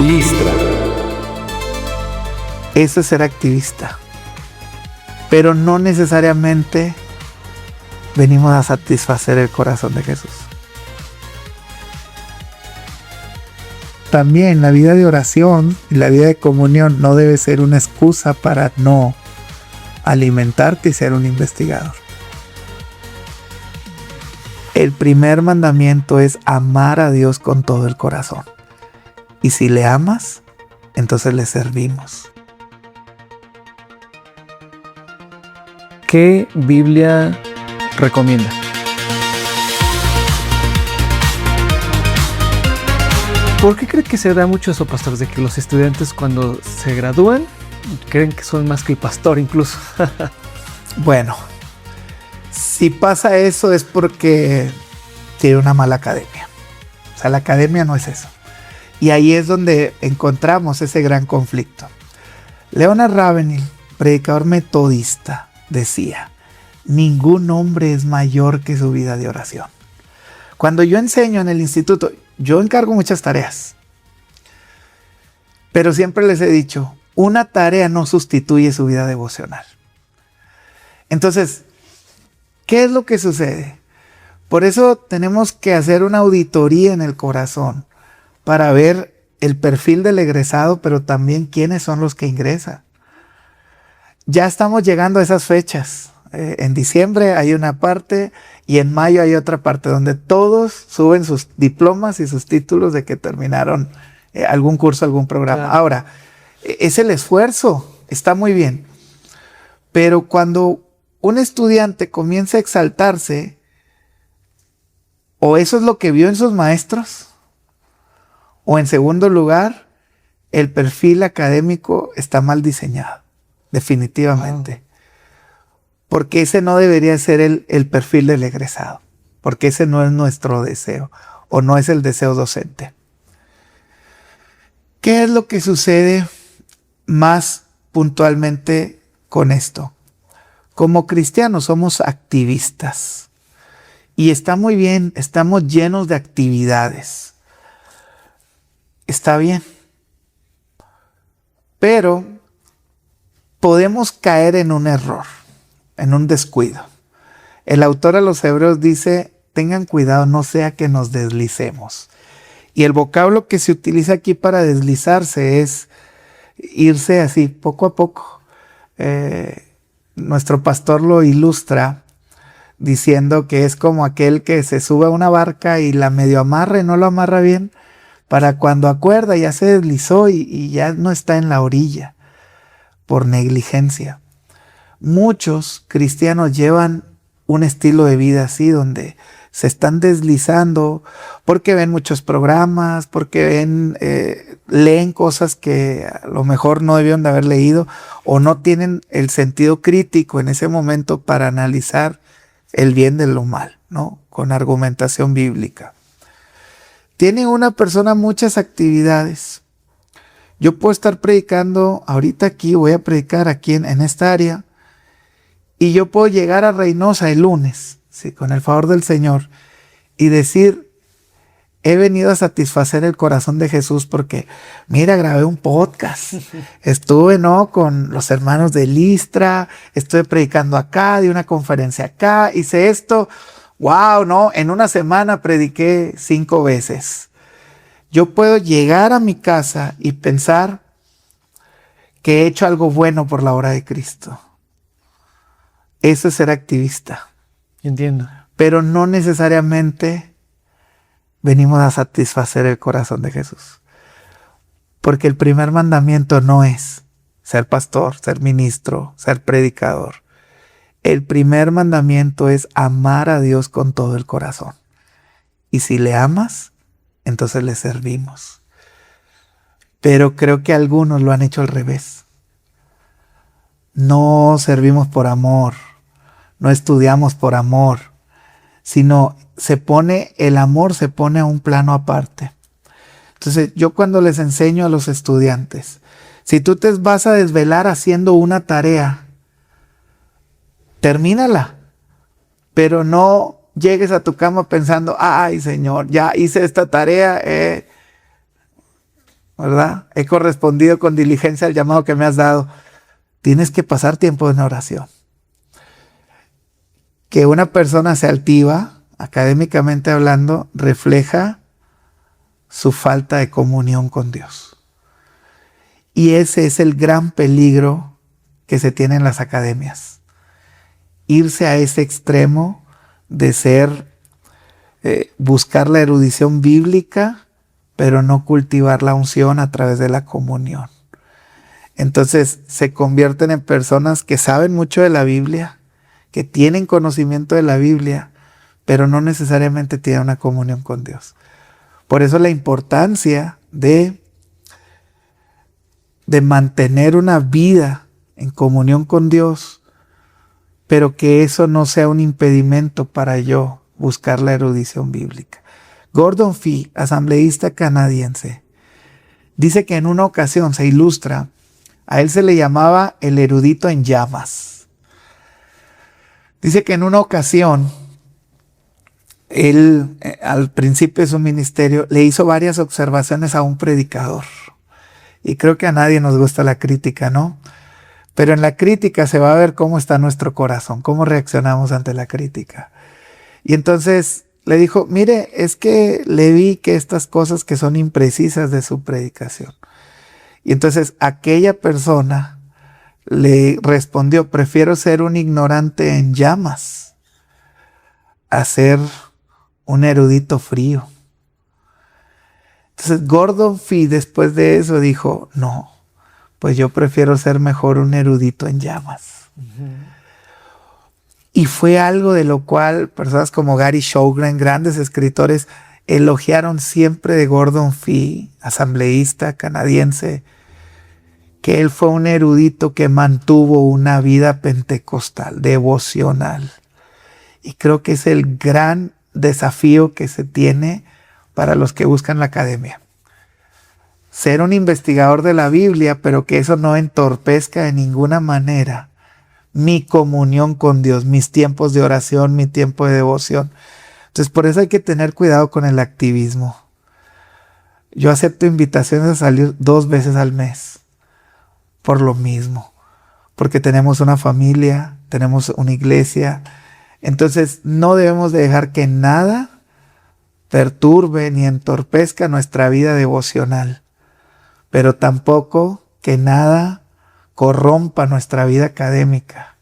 Listra. Eso es ser activista. Pero no necesariamente venimos a satisfacer el corazón de Jesús. También la vida de oración y la vida de comunión no debe ser una excusa para no alimentarte y ser un investigador. El primer mandamiento es amar a Dios con todo el corazón. Y si le amas, entonces le servimos. ¿Qué Biblia recomienda? ¿Por qué cree que se da mucho eso, pastor, de que los estudiantes cuando se gradúan creen que son más que el pastor incluso? Bueno, si pasa eso es porque tiene una mala academia. O sea, la academia no es eso. Y ahí es donde encontramos ese gran conflicto. Leonard Ravenhill, predicador metodista, decía: ningún hombre es mayor que su vida de oración. Cuando yo enseño en el instituto, yo encargo muchas tareas. Pero siempre les he dicho, una tarea no sustituye su vida devocional. Entonces, ¿qué es lo que sucede? Por eso tenemos que hacer una auditoría en el corazón para ver el perfil del egresado, pero también quiénes son los que ingresan. Ya estamos llegando a esas fechas. En diciembre hay una parte y en mayo hay otra parte donde todos suben sus diplomas y sus títulos de que terminaron algún curso, algún programa. Claro. Ahora, es el esfuerzo, está muy bien. Pero cuando un estudiante comienza a exaltarse, o eso es lo que vio en sus maestros, o en segundo lugar, el perfil académico está mal diseñado, definitivamente. Wow. Porque ese no debería ser el perfil del egresado, porque ese no es nuestro deseo, o no es el deseo docente. ¿Qué es lo que sucede más puntualmente con esto? Como cristianos somos activistas, y está muy bien, estamos llenos de actividades. Está bien, pero podemos caer en un error, en un descuido. El autor a los Hebreos dice: tengan cuidado, no sea que nos deslicemos. Y el vocablo que se utiliza aquí para deslizarse es irse así, poco a poco. Nuestro pastor lo ilustra diciendo que es como aquel que se sube a una barca y la medio amarra y no lo amarra bien, para cuando acuerda ya se deslizó y ya no está en la orilla por negligencia. Muchos cristianos llevan un estilo de vida así, donde se están deslizando porque ven muchos programas, porque leen cosas que a lo mejor no debieron de haber leído, o no tienen el sentido crítico en ese momento para analizar el bien de lo mal, ¿no? Con argumentación bíblica. Tiene una persona muchas actividades. Yo puedo estar predicando ahorita aquí, voy a predicar aquí en esta área, y yo puedo llegar a Reynosa el lunes, ¿sí?, con el favor del Señor, y decir: he venido a satisfacer el corazón de Jesús porque, mira, grabé un podcast, estuve, ¿no?, con los hermanos de Listra, estuve predicando acá, di una conferencia acá, hice esto, wow, ¿no? En una semana prediqué 5 veces. Yo puedo llegar a mi casa y pensar que he hecho algo bueno por la obra de Cristo. Eso es ser activista. Entiendo. Pero no necesariamente venimos a satisfacer el corazón de Jesús. Porque el primer mandamiento no es ser pastor, ser ministro, ser predicador. El primer mandamiento es amar a Dios con todo el corazón. Y si le amas, entonces le servimos. Pero creo que algunos lo han hecho al revés. No servimos por amor, no estudiamos por amor, sino el amor se pone a un plano aparte. Entonces, yo cuando les enseño a los estudiantes, si tú te vas a desvelar haciendo una tarea, termínala, pero no llegues a tu cama pensando: ay, Señor, ya hice esta tarea, ¿verdad? He correspondido con diligencia al llamado que me has dado. Tienes que pasar tiempo en oración. Que una persona sea altiva, académicamente hablando, refleja su falta de comunión con Dios. Y ese es el gran peligro que se tiene en las academias. Irse a ese extremo de buscar la erudición bíblica, pero no cultivar la unción a través de la comunión. Entonces se convierten en personas que saben mucho de la Biblia, que tienen conocimiento de la Biblia, pero no necesariamente tienen una comunión con Dios. Por eso la importancia de mantener una vida en comunión con Dios, pero que eso no sea un impedimento para yo buscar la erudición bíblica. Gordon Fee, asambleísta canadiense, dice que en una ocasión se ilustra, a él se le llamaba el erudito en llamas. Dice que en una ocasión, él al principio de su ministerio le hizo varias observaciones a un predicador. Y creo que a nadie nos gusta la crítica, ¿no? Pero en la crítica se va a ver cómo está nuestro corazón, cómo reaccionamos ante la crítica. Y entonces le dijo, mire, es que le vi que estas cosas que son imprecisas de su predicación. Y entonces aquella persona le respondió, prefiero ser un ignorante en llamas a ser un erudito frío. Entonces Gordon Fee después de eso dijo, no, pues yo prefiero ser mejor un erudito en llamas. Y fue algo de lo cual personas como Gary Shogren, grandes escritores, elogiaron siempre de Gordon Fee, asambleísta canadiense, que él fue un erudito que mantuvo una vida pentecostal, devocional. Y creo que es el gran desafío que se tiene para los que buscan la academia. Ser un investigador de la Biblia, pero que eso no entorpezca de ninguna manera mi comunión con Dios, mis tiempos de oración, mi tiempo de devoción. Entonces, por eso hay que tener cuidado con el activismo. Yo acepto invitaciones a salir 2 veces al mes. Por lo mismo, porque tenemos una familia, tenemos una iglesia, entonces no debemos de dejar que nada perturbe ni entorpezca nuestra vida devocional, pero tampoco que nada corrompa nuestra vida académica.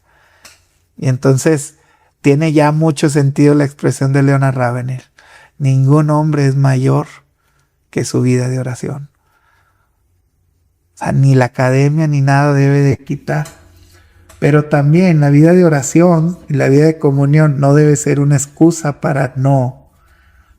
Y entonces tiene ya mucho sentido la expresión de Leonard Ravenhill, ningún hombre es mayor que su vida de oración. Ni la academia ni nada debe de quitar. Pero también la vida de oración y la vida de comunión no debe ser una excusa para no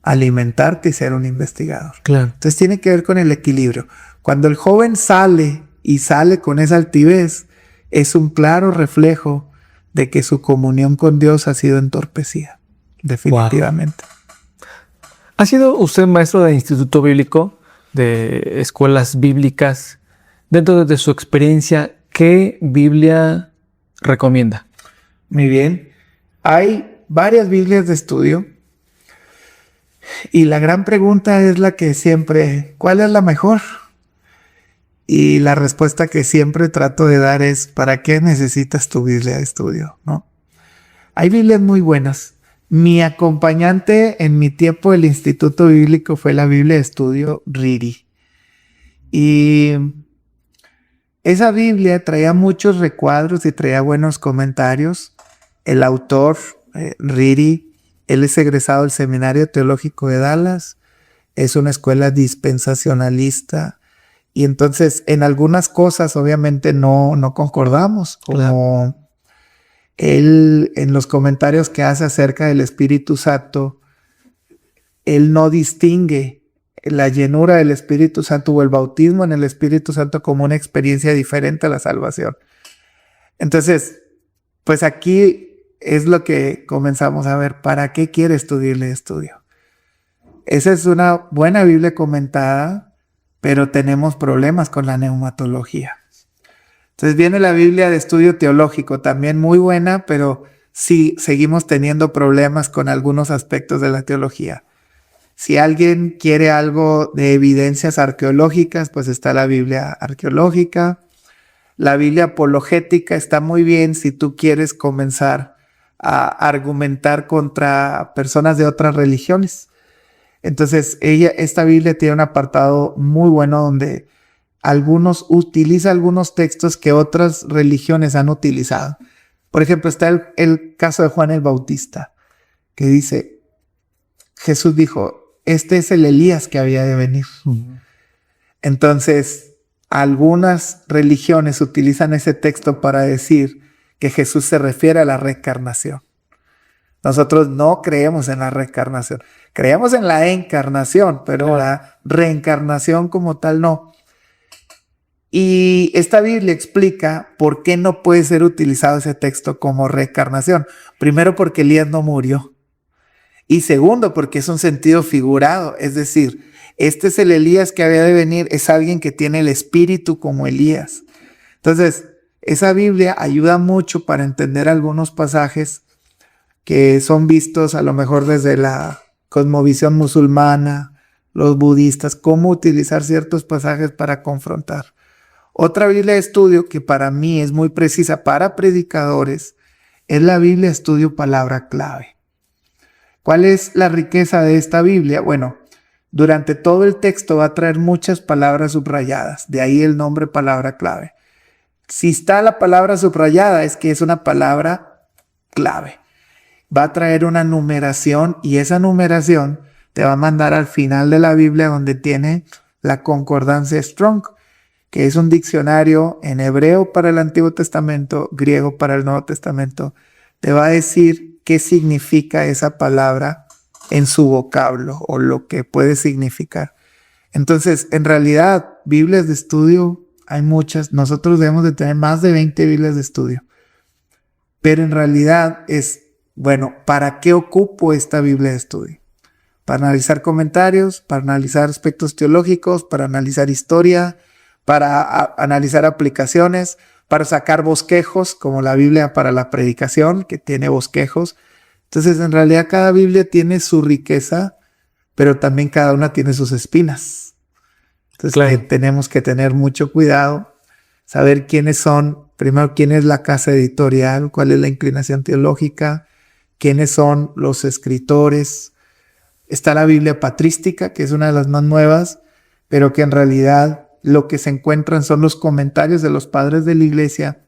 alimentarte y ser un investigador. Claro. Entonces tiene que ver con el equilibrio. Cuando el joven sale y sale con esa altivez, es un claro reflejo de que su comunión con Dios ha sido entorpecida. Definitivamente. Wow. ¿Ha sido usted maestro de instituto bíblico, de escuelas bíblicas? Dentro de su experiencia, ¿qué Biblia recomienda? Muy bien. Hay varias Biblias de estudio. Y la gran pregunta es la que siempre, ¿cuál es la mejor? Y la respuesta que siempre trato de dar es, ¿para qué necesitas tu Biblia de estudio? ¿No? Hay Biblias muy buenas. Mi acompañante en mi tiempo del Instituto Bíblico fue la Biblia de estudio Riri. Y esa Biblia traía muchos recuadros y traía buenos comentarios. El autor, Riri, él es egresado del Seminario Teológico de Dallas, es una escuela dispensacionalista, y entonces en algunas cosas obviamente no concordamos, como él en los comentarios que hace acerca del Espíritu Santo, él no distingue la llenura del Espíritu Santo o el bautismo en el Espíritu Santo como una experiencia diferente a la salvación. Entonces, pues aquí es lo que comenzamos a ver. ¿Para qué quieres tu Biblia de estudio? Esa es una buena Biblia comentada, pero tenemos problemas con la neumatología. Entonces viene la Biblia de estudio teológico, también muy buena, pero sí seguimos teniendo problemas con algunos aspectos de la teología. Si alguien quiere algo de evidencias arqueológicas, pues está la Biblia arqueológica. La Biblia apologética está muy bien si tú quieres comenzar a argumentar contra personas de otras religiones. Entonces, esta Biblia tiene un apartado muy bueno donde utiliza algunos textos que otras religiones han utilizado. Por ejemplo, está el caso de Juan el Bautista, que dice, Jesús dijo, este es el Elías que había de venir. Entonces, algunas religiones utilizan ese texto para decir que Jesús se refiere a la reencarnación. Nosotros no creemos en la reencarnación. Creemos en la encarnación, pero la reencarnación como tal no. Y esta Biblia explica por qué no puede ser utilizado ese texto como reencarnación. Primero, porque Elías no murió. Y segundo, porque es un sentido figurado. Es decir, este es el Elías que había de venir. Es alguien que tiene el espíritu como Elías. Entonces, esa Biblia ayuda mucho para entender algunos pasajes que son vistos a lo mejor desde la cosmovisión musulmana, los budistas, cómo utilizar ciertos pasajes para confrontar. Otra Biblia de estudio que para mí es muy precisa para predicadores es la Biblia de estudio palabra clave. ¿Cuál es la riqueza de esta Biblia? Bueno, durante todo el texto va a traer muchas palabras subrayadas, de ahí el nombre palabra clave. Si está la palabra subrayada es que es una palabra clave. Va a traer una numeración y esa numeración te va a mandar al final de la Biblia donde tiene la concordancia Strong, que es un diccionario en hebreo para el Antiguo Testamento, griego para el Nuevo Testamento. Te va a decir qué significa esa palabra en su vocablo o lo que puede significar. Entonces, en realidad, Biblias de estudio hay muchas. Nosotros debemos de tener más de 20 Biblias de estudio. Pero en realidad ¿para qué ocupo esta Biblia de estudio? Para analizar comentarios, para analizar aspectos teológicos, para analizar historia, para analizar aplicaciones, para sacar bosquejos, como la Biblia para la predicación, que tiene bosquejos. Entonces, en realidad, cada Biblia tiene su riqueza, pero también cada una tiene sus espinas. Entonces, tenemos que tener mucho cuidado, saber quiénes son, primero, quién es la casa editorial, cuál es la inclinación teológica, quiénes son los escritores. Está la Biblia patrística, que es una de las más nuevas, pero que en realidad lo que se encuentran son los comentarios de los padres de la iglesia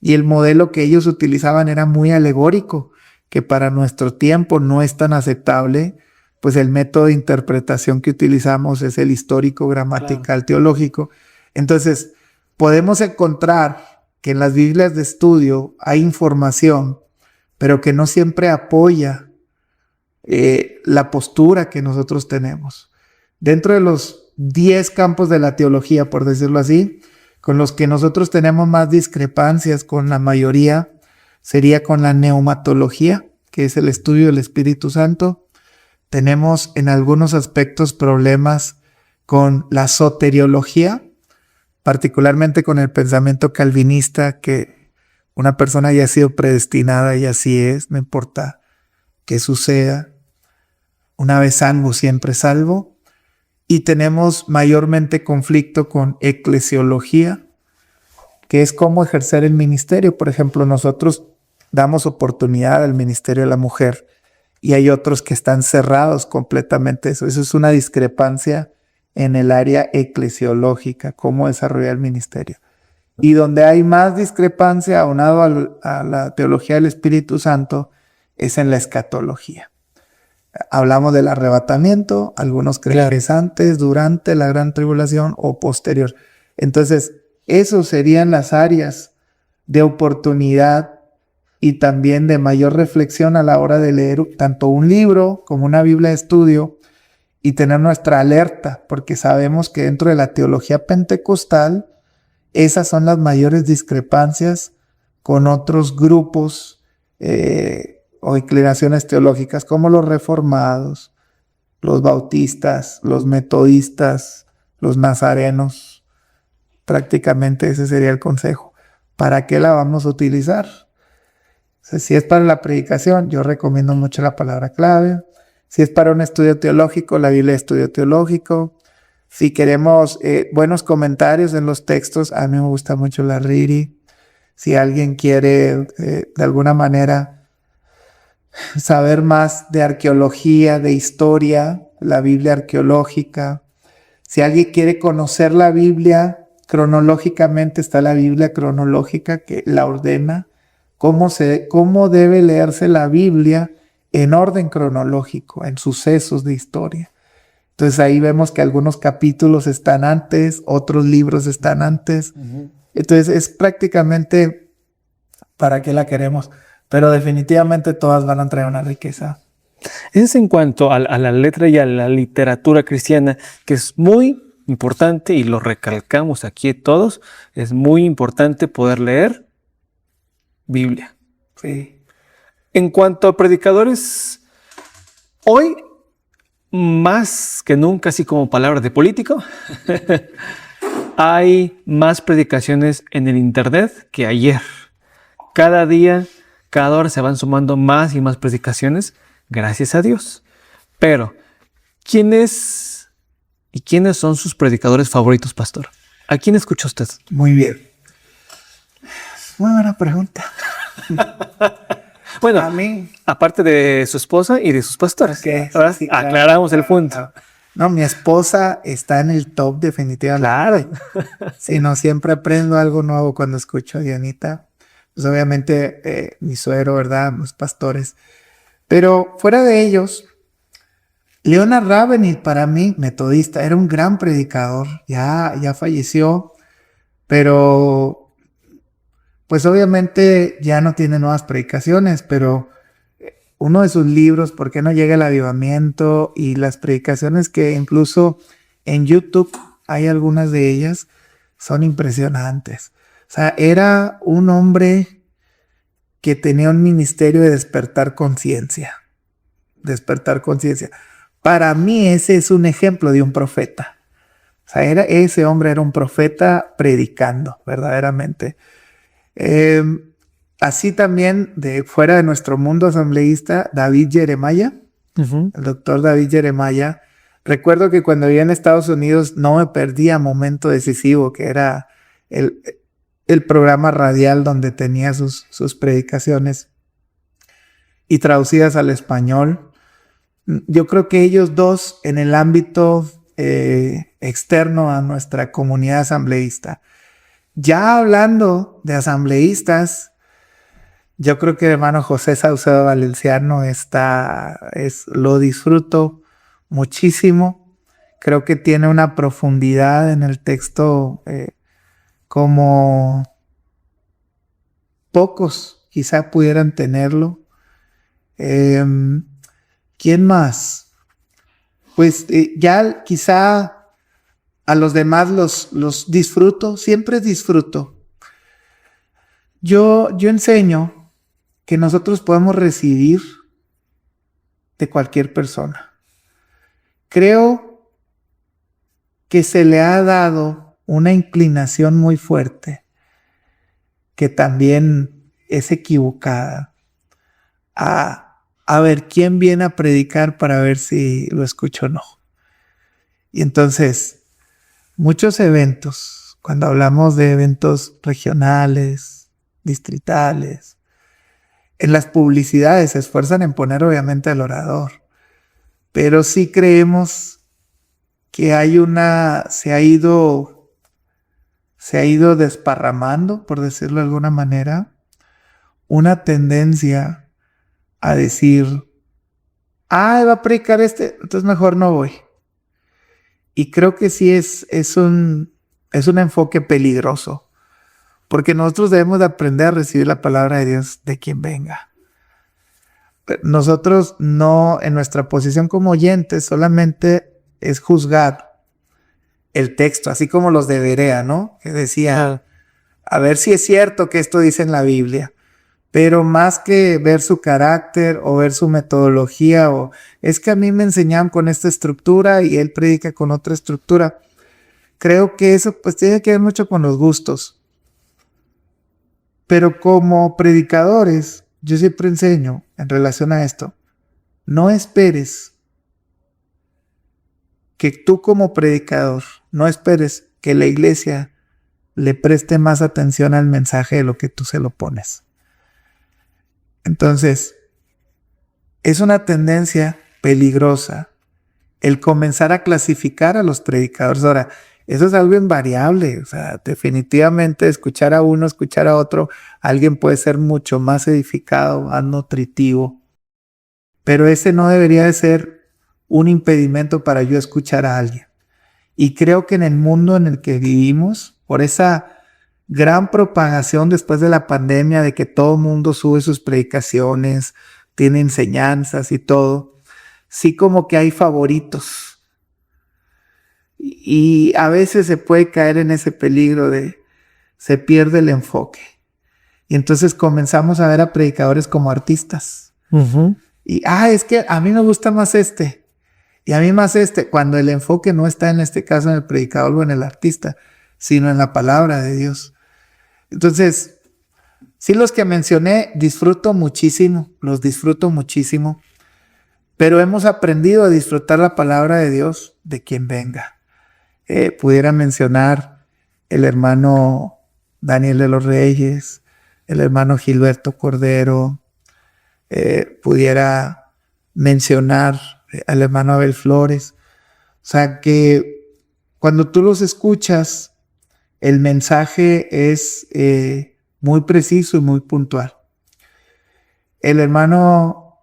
y el modelo que ellos utilizaban era muy alegórico, que para nuestro tiempo no es tan aceptable, pues el método de interpretación que utilizamos es el histórico, gramatical, teológico. Entonces, podemos encontrar que en las Biblias de estudio hay información, pero que no siempre apoya la postura que nosotros tenemos. Dentro de los 10 campos de la teología, por decirlo así, con los que nosotros tenemos más discrepancias con la mayoría, sería con la neumatología, que es el estudio del Espíritu Santo. Tenemos en algunos aspectos problemas con la soteriología, particularmente con el pensamiento calvinista, que una persona haya sido predestinada y así es, no importa qué suceda. Una vez salvo, siempre salvo. Y tenemos mayormente conflicto con eclesiología, que es cómo ejercer el ministerio. Por ejemplo, nosotros damos oportunidad al ministerio de la mujer y hay otros que están cerrados completamente. Eso es una discrepancia en el área eclesiológica, cómo desarrollar el ministerio. Y donde hay más discrepancia aunado a la teología del Espíritu Santo es en la escatología. Hablamos del arrebatamiento, algunos creen que es antes, durante la gran tribulación o posterior. Entonces, esos serían las áreas de oportunidad y también de mayor reflexión a la hora de leer tanto un libro como una Biblia de estudio y tener nuestra alerta, porque sabemos que dentro de la teología pentecostal, esas son las mayores discrepancias con otros grupos o inclinaciones teológicas como los reformados, los bautistas, los metodistas, los nazarenos. Prácticamente ese sería el consejo. ¿Para qué la vamos a utilizar? O sea, si es para la predicación, yo recomiendo mucho la palabra clave. Si es para un estudio teológico, la Biblia de estudio teológico. Si queremos buenos comentarios en los textos, a mí me gusta mucho la Riri. Si alguien quiere de alguna manera saber más de arqueología, de historia, la Biblia arqueológica. Si alguien quiere conocer la Biblia cronológicamente, está la Biblia cronológica que la ordena. Cómo debe leerse la Biblia en orden cronológico, en sucesos de historia. Entonces ahí vemos que algunos capítulos están antes, otros libros están antes. Uh-huh. Entonces es prácticamente para qué la queremos, pero definitivamente todas van a traer una riqueza. Eso es en cuanto a la letra y a la literatura cristiana, que es muy importante y lo recalcamos aquí todos, es muy importante poder leer Biblia. Sí. En cuanto a predicadores, hoy más que nunca, así como palabras de político, hay más predicaciones en el internet que ayer. Cada día, cada hora se van sumando más y más predicaciones, gracias a Dios. Pero, ¿quiénes son sus predicadores favoritos, pastor? ¿A quién escucha usted? Muy bien. Muy buena pregunta. Bueno, a mí, aparte de su esposa y de sus pastores. Okay, ahora sí, aclaramos el punto. No, mi esposa está en el top definitivamente. Claro. Sí, no, siempre aprendo algo nuevo cuando escucho a Dianita. Pues obviamente mi suegro, ¿verdad? Los pastores. Pero fuera de ellos, Leonard Ravenhill para mí, metodista, era un gran predicador. Ya falleció, pero pues obviamente ya no tiene nuevas predicaciones, pero uno de sus libros, ¿Por qué no llega el avivamiento? Y las predicaciones que incluso en YouTube hay algunas de ellas, son impresionantes. O sea, era un hombre que tenía un ministerio de despertar conciencia. Despertar conciencia. Para mí ese es un ejemplo de un profeta. O sea, ese hombre era un profeta predicando, verdaderamente. Así también, de fuera de nuestro mundo asambleísta, David Jeremiah, el doctor David Jeremiah. Recuerdo que cuando vivía en Estados Unidos no me perdía Momento Decisivo, que era el programa radial donde tenía sus predicaciones y traducidas al español. Yo creo que ellos dos en el ámbito externo a nuestra comunidad asambleísta. Ya hablando de asambleístas, yo creo que el hermano José Saucedo Valenciano lo disfruto muchísimo. Creo que tiene una profundidad en el texto como pocos quizá pudieran tenerlo. ¿Quién más? Pues ya quizá a los demás los disfruto, siempre disfruto. Yo enseño que nosotros podemos recibir de cualquier persona. Creo que se le ha dado una inclinación muy fuerte, que también es equivocada, a ver quién viene a predicar para ver si lo escucho o no. Y entonces, muchos eventos, cuando hablamos de eventos regionales, distritales, en las publicidades se esfuerzan en poner obviamente al orador, pero sí creemos que se ha ido desparramando, por decirlo de alguna manera, una tendencia a decir, va a predicar entonces mejor no voy. Y creo que sí es un enfoque peligroso, porque nosotros debemos de aprender a recibir la palabra de Dios de quien venga. Nosotros no, en nuestra posición como oyentes, solamente es juzgar el texto, así como los de Berea, ¿no? Que decía, a ver si es cierto que esto dice en la Biblia. Pero más que ver su carácter o ver su metodología, o es que a mí me enseñaron con esta estructura y él predica con otra estructura. Creo que eso pues tiene que ver mucho con los gustos. Pero como predicadores, yo siempre enseño en relación a esto, no esperes que tú como predicador no esperes que la iglesia le preste más atención al mensaje de lo que tú se lo pones. Entonces, es una tendencia peligrosa el comenzar a clasificar a los predicadores. Ahora, eso es algo invariable. O sea, definitivamente escuchar a uno, escuchar a otro, alguien puede ser mucho más edificado, más nutritivo. Pero ese no debería de ser un impedimento para yo escuchar a alguien. Y creo que en el mundo en el que vivimos, por esa gran propagación después de la pandemia, de que todo el mundo sube sus predicaciones, tiene enseñanzas y todo, sí como que hay favoritos. Y a veces se puede caer en ese peligro de se pierde el enfoque. Y entonces comenzamos a ver a predicadores como artistas. Uh-huh. Y, es que a mí me gusta más este. Y a mí más este, cuando el enfoque no está en este caso en el predicador o en el artista, sino en la palabra de Dios. Entonces, sí, los que mencioné los disfruto muchísimo, pero hemos aprendido a disfrutar la palabra de Dios de quien venga. Pudiera mencionar el hermano Daniel de los Reyes, el hermano Gilberto Cordero, pudiera mencionar al hermano Abel Flores. O sea que cuando tú los escuchas, el mensaje es muy preciso y muy puntual. El hermano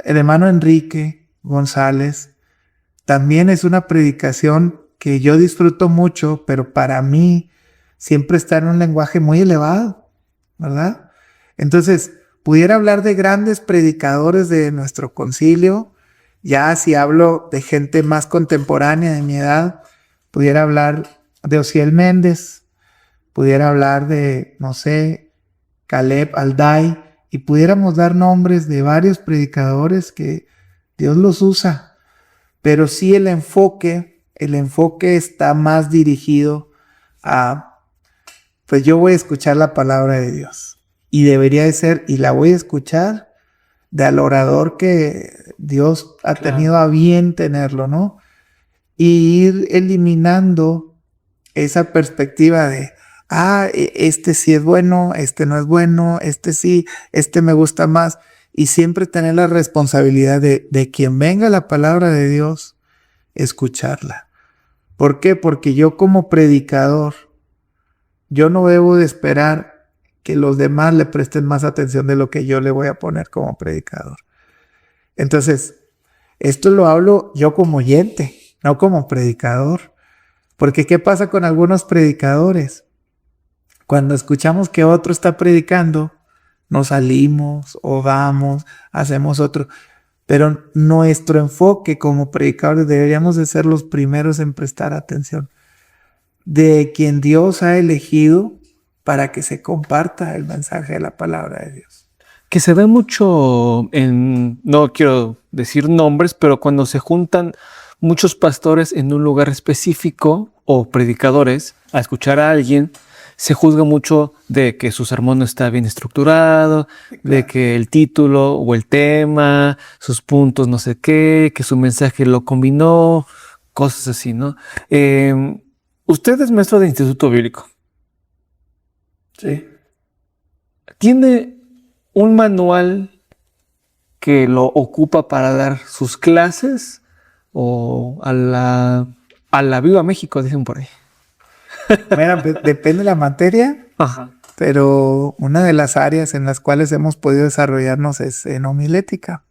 Enrique González también es una predicación que yo disfruto mucho, pero para mí siempre está en un lenguaje muy elevado, ¿verdad? Entonces, pudiera hablar de grandes predicadores de nuestro concilio. Ya si hablo de gente más contemporánea de mi edad, pudiera hablar de Osiel Méndez, pudiera hablar de, no sé, Caleb Alday, y pudiéramos dar nombres de varios predicadores que Dios los usa, pero sí el enfoque está más dirigido a, pues yo voy a escuchar la palabra de Dios, y debería de ser, y la voy a escuchar del orador que Dios ha tenido a bien tenerlo, ¿no? Y ir eliminando esa perspectiva de, este sí es bueno, este no es bueno, este sí, este me gusta más. Y siempre tener la responsabilidad de quien venga la palabra de Dios, escucharla. ¿Por qué? Porque yo como predicador, yo no debo de esperar que los demás le presten más atención de lo que yo le voy a poner como predicador. Entonces, esto lo hablo yo como oyente, no como predicador. Porque ¿qué pasa con algunos predicadores? Cuando escuchamos que otro está predicando, nos salimos o vamos, hacemos otro. Pero nuestro enfoque como predicadores deberíamos de ser los primeros en prestar atención de quien Dios ha elegido para que se comparta el mensaje de la palabra de Dios. Que se ve mucho no quiero decir nombres, pero cuando se juntan muchos pastores en un lugar específico o predicadores a escuchar a alguien, se juzga mucho de que su sermón no está bien estructurado, sí, claro, de que el título o el tema, sus puntos no sé qué, que su mensaje lo combinó, cosas así, ¿no? Usted es maestro de Instituto Bíblico. Sí. ¿Tiene un manual que lo ocupa para dar sus clases o a la Viva México, dicen por ahí? Bueno, depende de la materia. Ajá. Pero una de las áreas en las cuales hemos podido desarrollarnos es en homilética.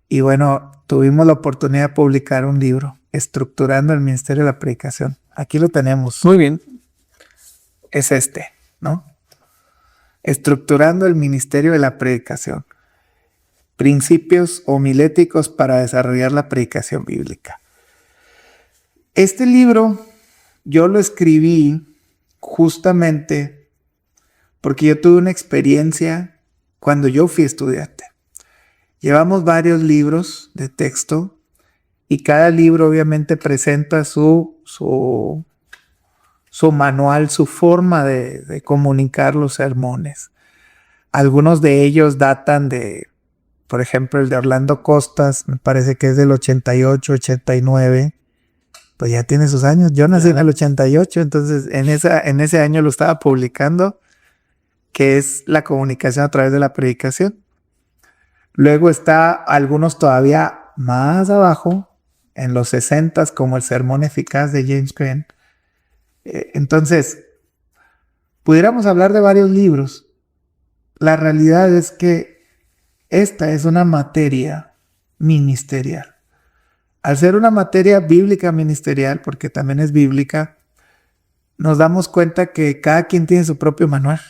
Y bueno, tuvimos la oportunidad de publicar un libro, Estructurando el Ministerio de la Predicación. Aquí lo tenemos. Muy bien. Es ¿no? Estructurando el Ministerio de la Predicación. Principios homiléticos para desarrollar la predicación bíblica. Este libro yo lo escribí justamente porque yo tuve una experiencia cuando yo fui estudiante. Llevamos varios libros de texto y cada libro obviamente presenta su manual, su forma de comunicar los sermones. Algunos de ellos datan de por ejemplo, el de Orlando Costas, me parece que es del 88, 89, pues ya tiene sus años. Yo nací en el 88, entonces en ese año lo estaba publicando, que es la comunicación a través de la predicación. Luego está algunos todavía más abajo, en los 60, como el Sermón Eficaz de James Green. Entonces, pudiéramos hablar de varios libros. La realidad es que esta es una materia ministerial. Al ser una materia bíblica ministerial, porque también es bíblica, nos damos cuenta que cada quien tiene su propio manual.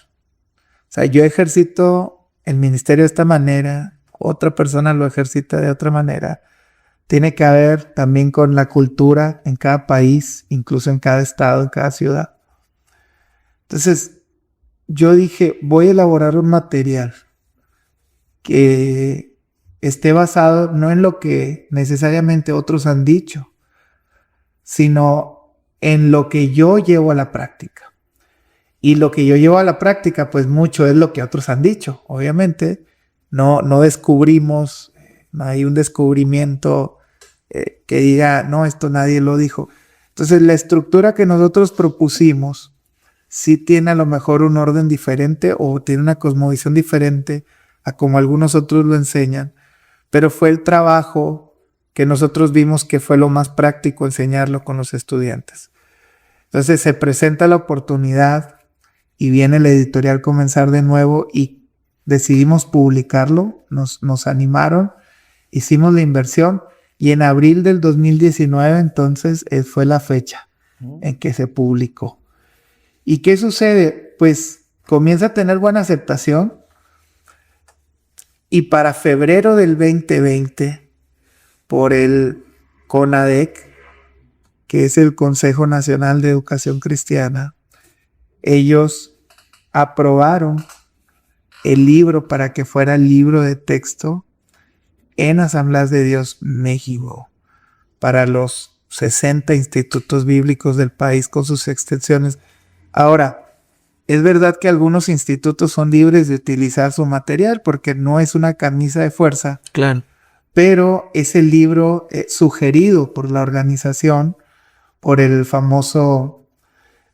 O sea, yo ejercito el ministerio de esta manera, otra persona lo ejercita de otra manera. Tiene que haber también con la cultura en cada país, incluso en cada estado, en cada ciudad. Entonces, yo dije, voy a elaborar un material que esté basado no en lo que necesariamente otros han dicho, sino en lo que yo llevo a la práctica. Y lo que yo llevo a la práctica, pues mucho es lo que otros han dicho. Obviamente, no descubrimos, no hay un descubrimiento que diga, no, esto nadie lo dijo. Entonces, la estructura que nosotros propusimos sí tiene a lo mejor un orden diferente o tiene una cosmovisión diferente a como algunos otros lo enseñan, pero fue el trabajo que nosotros vimos que fue lo más práctico enseñarlo con los estudiantes. Entonces se presenta la oportunidad y viene el editorial Comenzar de Nuevo y decidimos publicarlo, nos animaron, hicimos la inversión y en abril del 2019 entonces fue la fecha en que se publicó. ¿Y qué sucede? Pues comienza a tener buena aceptación y para febrero del 2020, por el CONADEC, que es el Consejo Nacional de Educación Cristiana, ellos aprobaron el libro para que fuera el libro de texto en Asambleas de Dios México para los 60 institutos bíblicos del país con sus extensiones. Ahora, es verdad que algunos institutos son libres de utilizar su material porque no es una camisa de fuerza. Claro. Pero es el libro sugerido por la organización, por el famoso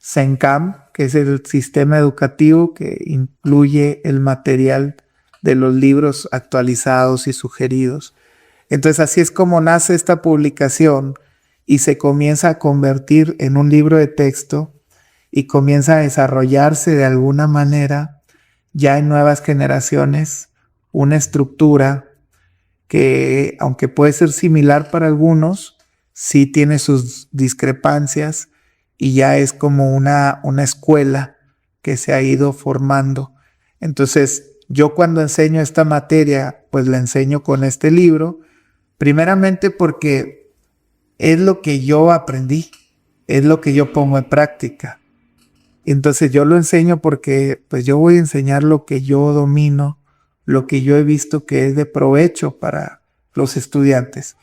CENCAM, que es el sistema educativo que incluye el material de los libros actualizados y sugeridos. Entonces así es como nace esta publicación y se comienza a convertir en un libro de texto y comienza a desarrollarse de alguna manera ya en nuevas generaciones una estructura que, aunque puede ser similar para algunos, sí tiene sus discrepancias y ya es como una escuela que se ha ido formando. Entonces, yo cuando enseño esta materia, pues la enseño con este libro, primeramente porque es lo que yo aprendí, es lo que yo pongo en práctica. Entonces yo lo enseño porque pues yo voy a enseñar lo que yo domino, lo que yo he visto que es de provecho para los estudiantes.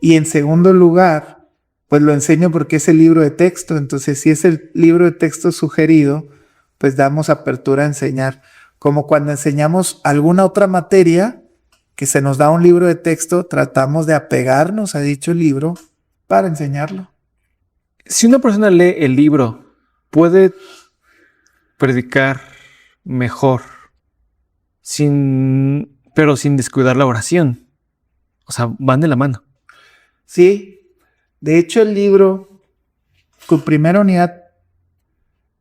Y en segundo lugar, pues lo enseño porque es el libro de texto. Entonces si es el libro de texto sugerido, pues damos apertura a enseñar. Como cuando enseñamos alguna otra materia que se nos da un libro de texto, tratamos de apegarnos a dicho libro para enseñarlo. Si una persona lee el libro, ¿puede predicar mejor pero sin descuidar la oración? O sea, van de la mano. Sí, de hecho el libro, su primera unidad,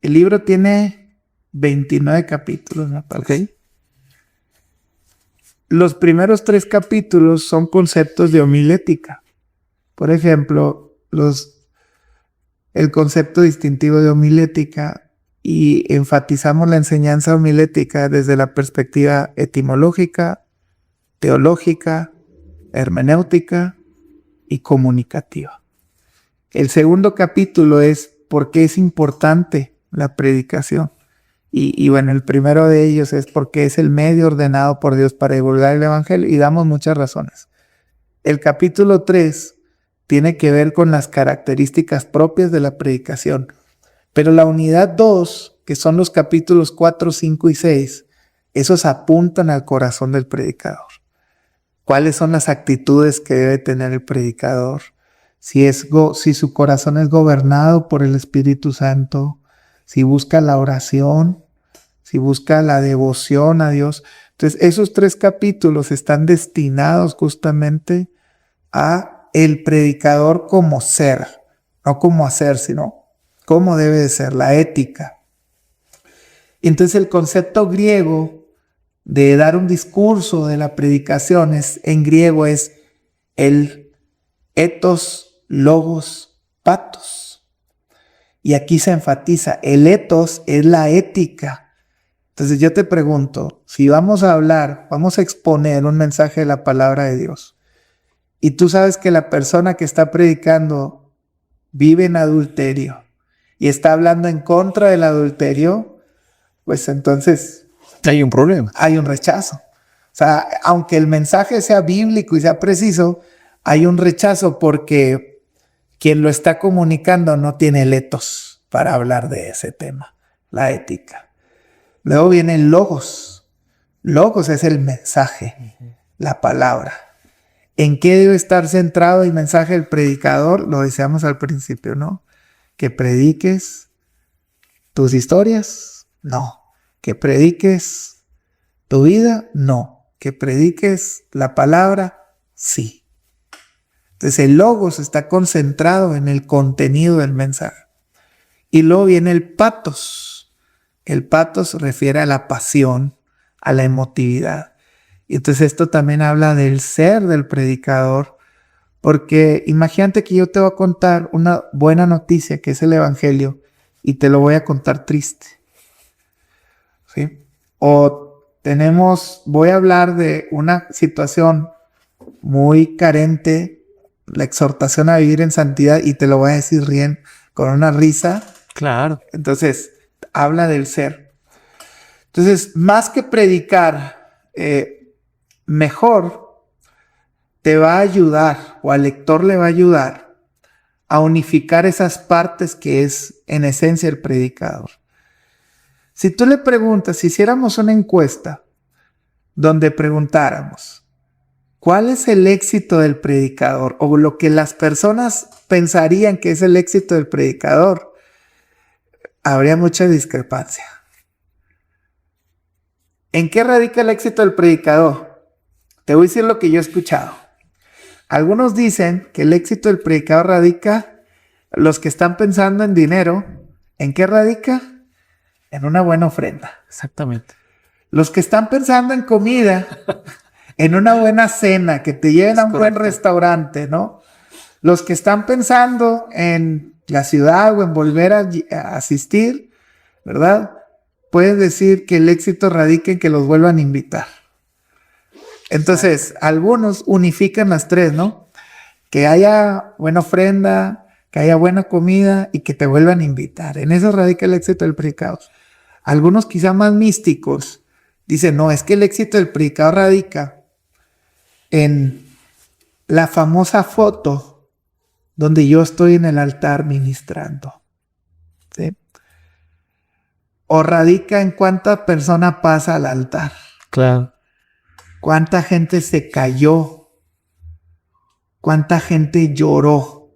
el libro tiene 29 capítulos, me parece. Okay. Los primeros 3 capítulos son conceptos de homilética. Por ejemplo, el concepto distintivo de homilética, y enfatizamos la enseñanza homilética desde la perspectiva etimológica, teológica, hermenéutica y comunicativa. El segundo capítulo es por qué es importante la predicación. Y bueno, el primero de ellos es porque es el medio ordenado por Dios para divulgar el evangelio, y damos muchas razones. El capítulo 3 tiene que ver con las características propias de la predicación. Pero la unidad 2, que son los capítulos 4, 5 y 6, esos apuntan al corazón del predicador. cuáles son las actitudes que debe tener el predicador, si su corazón es gobernado por el Espíritu Santo, si busca la oración, si busca la devoción a Dios. Entonces, esos 3 capítulos están destinados justamente a el predicador como ser, no como hacer, sino cómo debe de ser, la ética. Entonces, el concepto griego de dar un discurso de la predicación en griego es el ethos, logos, patos. Y aquí se enfatiza, el ethos es la ética. Entonces yo te pregunto, si vamos a exponer un mensaje de la palabra de Dios, y tú sabes que la persona que está predicando vive en adulterio y está hablando en contra del adulterio, pues entonces hay un problema. Hay un rechazo. O sea, aunque el mensaje sea bíblico y sea preciso, hay un rechazo porque quien lo está comunicando no tiene el ethos para hablar de ese tema, la ética. Luego viene el logos. Logos es el mensaje, la palabra. ¿En qué debe estar centrado el mensaje del predicador? Lo decíamos al principio, ¿no? Que prediques tus historias, no. Que prediques tu vida, no. Que prediques la palabra, sí. Entonces el logos está concentrado en el contenido del mensaje. Y luego viene el patos. El patos se refiere a la pasión, a la emotividad. Y entonces esto también habla del ser del predicador, porque imagínate que yo te voy a contar una buena noticia que es el evangelio y te lo voy a contar triste. ¿Sí? O voy a hablar de una situación muy carente, la exhortación a vivir en santidad, y te lo voy a decir con una risa. Claro. Entonces, habla del ser. Entonces, más que predicar, mejor te va a ayudar, o al lector le va a ayudar a unificar esas partes que es en esencia el predicador. Si tú le preguntas, si hiciéramos una encuesta donde preguntáramos ¿cuál es el éxito del predicador? O lo que las personas pensarían que es el éxito del predicador, habría mucha discrepancia. ¿En qué radica el éxito del predicador? Te voy a decir lo que yo he escuchado. Algunos dicen que el éxito del predicador radica, los que están pensando en dinero, ¿en qué radica? En una buena ofrenda. Exactamente. Los que están pensando en comida, en una buena cena, que te lleven a un buen restaurante, ¿no? Los que están pensando en la ciudad o en volver a asistir, ¿verdad? Pueden decir que el éxito radica en que los vuelvan a invitar. Entonces, algunos unifican las 3, ¿no? Que haya buena ofrenda, que haya buena comida y que te vuelvan a invitar. En eso radica el éxito del predicador. Algunos quizá más místicos dicen, no, es que el éxito del predicador radica en la famosa foto donde yo estoy en el altar ministrando. ¿Sí? O radica en cuánta persona pasa al altar. Claro. Cuánta gente se cayó. Cuánta gente lloró.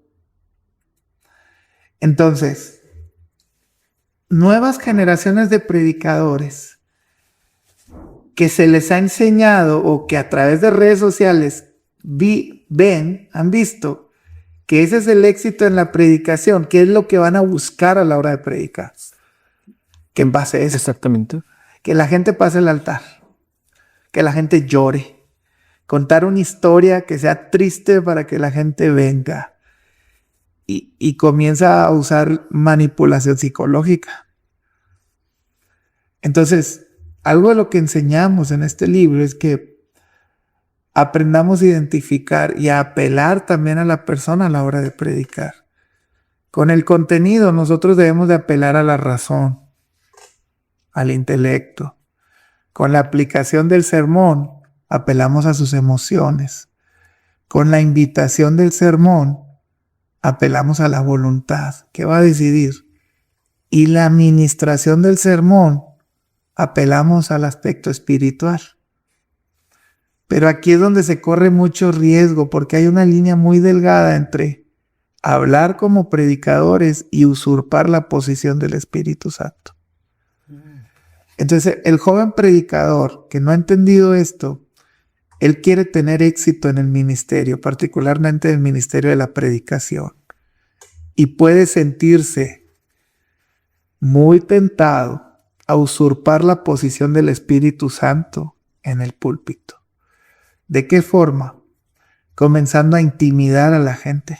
Entonces, nuevas generaciones de predicadores que se les ha enseñado o que a través de redes sociales han visto que ese es el éxito en la predicación, que es lo que van a buscar a la hora de predicar. Que en base a eso, exactamente, que la gente pase el altar, que la gente llore, contar una historia que sea triste para que la gente venga y comienza a usar manipulación psicológica. Entonces, algo de lo que enseñamos en este libro es que aprendamos a identificar y a apelar también a la persona a la hora de predicar. Con el contenido nosotros debemos de apelar a la razón, al intelecto. Con la aplicación del sermón apelamos a sus emociones. Con la invitación del sermón apelamos a la voluntad que va a decidir. Y la administración del sermón apelamos al aspecto espiritual. Pero aquí es donde se corre mucho riesgo, porque hay una línea muy delgada entre hablar como predicadores y usurpar la posición del Espíritu Santo. Entonces, el joven predicador que no ha entendido esto, él quiere tener éxito en el ministerio, particularmente en el ministerio de la predicación, y puede sentirse muy tentado a usurpar la posición del Espíritu Santo en el púlpito. ¿De qué forma? Comenzando a intimidar a la gente,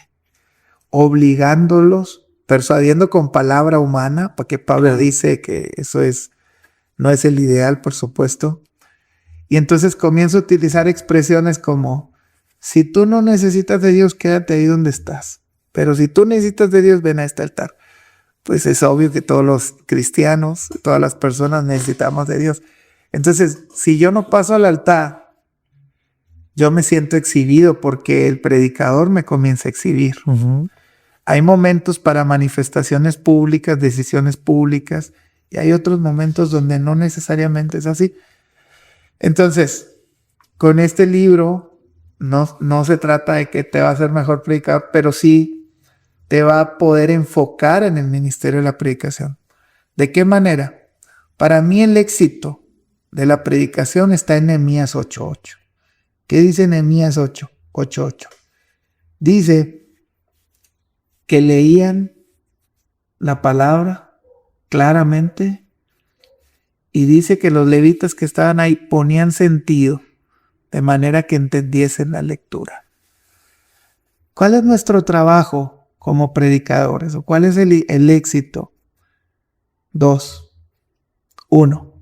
obligándolos, persuadiendo con palabra humana, porque Pablo dice que eso no es el ideal, por supuesto. Y entonces comienza a utilizar expresiones como, si tú no necesitas de Dios, quédate ahí donde estás. Pero si tú necesitas de Dios, ven a este altar. Pues es obvio que todos los cristianos, todas las personas necesitamos de Dios. Entonces, si yo no paso al altar, yo me siento exhibido porque el predicador me comienza a exhibir. Uh-huh. Hay momentos para manifestaciones públicas, decisiones públicas, y hay otros momentos donde no necesariamente es así. Entonces, con este libro no se trata de que te va a hacer mejor predicador, pero sí te va a poder enfocar en el ministerio de la predicación. ¿De qué manera? Para mí el éxito de la predicación está en Nehemías 8:8. ¿Qué dice Nehemías 8:8? Dice que leían la palabra claramente y dice que los levitas que estaban ahí ponían sentido de manera que entendiesen la lectura. ¿Cuál es nuestro trabajo como predicadores? ¿O cuál es el éxito? 2. 1.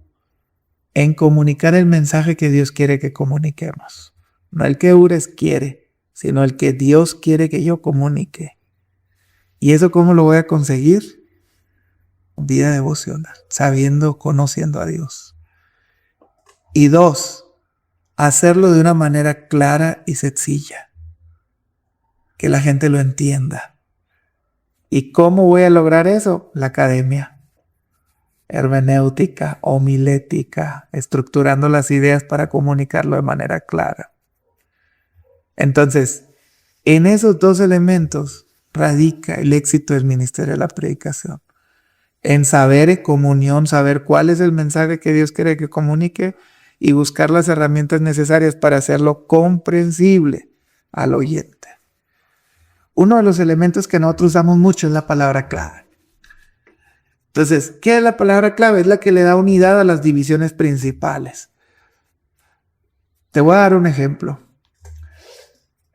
En comunicar el mensaje que Dios quiere que comuniquemos. No el que Ures quiere, sino el que Dios quiere que yo comunique. ¿Y eso cómo lo voy a conseguir? Vida devocional, sabiendo, conociendo a Dios. Y 2, hacerlo de una manera clara y sencilla, que la gente lo entienda. ¿Y cómo voy a lograr eso? La academia, hermenéutica, homilética, estructurando las ideas para comunicarlo de manera clara. Entonces, en esos 2 elementos radica el éxito del ministerio de la predicación. En saber en comunión, saber cuál es el mensaje que Dios quiere que comunique y buscar las herramientas necesarias para hacerlo comprensible al oyente. Uno de los elementos que nosotros usamos mucho es la palabra clave. Entonces, ¿qué es la palabra clave? Es la que le da unidad a las divisiones principales. Te voy a dar un ejemplo.